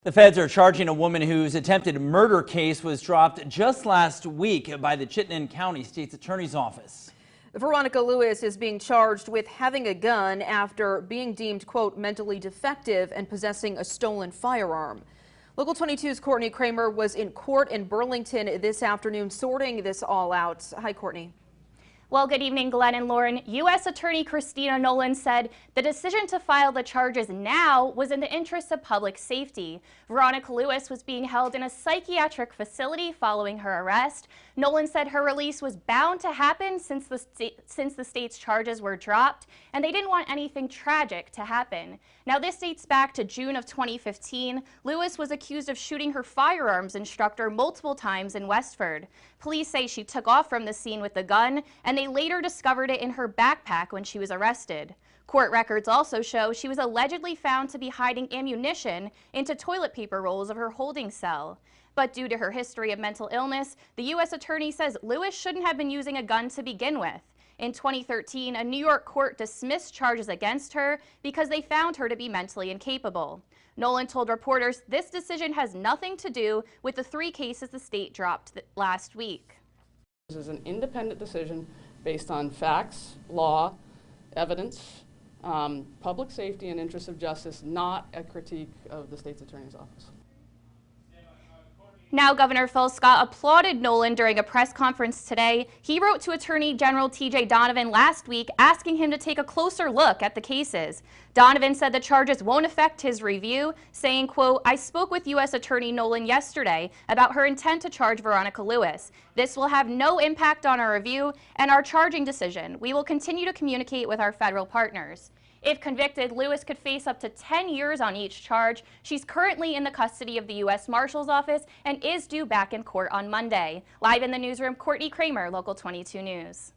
The feds are charging a woman whose attempted murder case was dropped just last week by the Chittenden County State's Attorney's Office. Veronica Lewis is being charged with having a gun after being deemed, quote, mentally defective and possessing a stolen firearm. Local 22's Courtney Kramer was in court in Burlington this afternoon sorting this all out. Hi, Courtney. Well, good evening, Glenn and Lauren. U.S. Attorney Christina Nolan said the decision to file the charges now was in the interest of public safety. Veronica Lewis was being held in a psychiatric facility following her arrest. Nolan said her release was bound to happen since the state's charges were dropped, and they didn't want anything tragic to happen. Now, this dates back to June of 2015. Lewis was accused of shooting her firearms instructor multiple times in Westford. Police say she took off from the scene with the gun, and they later discovered it in her backpack when she was arrested. Court records also show she was allegedly found to be hiding ammunition into toilet paper rolls of her holding cell. But due to her history of mental illness, the U.S. Attorney says Lewis shouldn't have been using a gun to begin with. In 2013, a New York court dismissed charges against her because they found her to be mentally incapable. Nolan told reporters this decision has nothing to do with the 3 cases the state dropped last week. This is an independent decision based on facts, law, evidence, public safety and interests of justice, not a critique of the state's attorney's office. Now, Governor Phil Scott applauded Nolan during a press conference today. He wrote to Attorney General T.J. Donovan last week asking him to take a closer look at the cases. Donovan said the charges won't affect his review, saying, quote, "I spoke with U.S. Attorney Nolan yesterday about her intent to charge Veronica Lewis. This will have no impact on our review and our charging decision. We will continue to communicate with our federal partners." If convicted, Lewis could face up to 10 years on each charge. She's currently in the custody of the U.S. Marshal's Office and is due back in court on Monday. Live in the newsroom, Courtney Kramer, Local 22 News.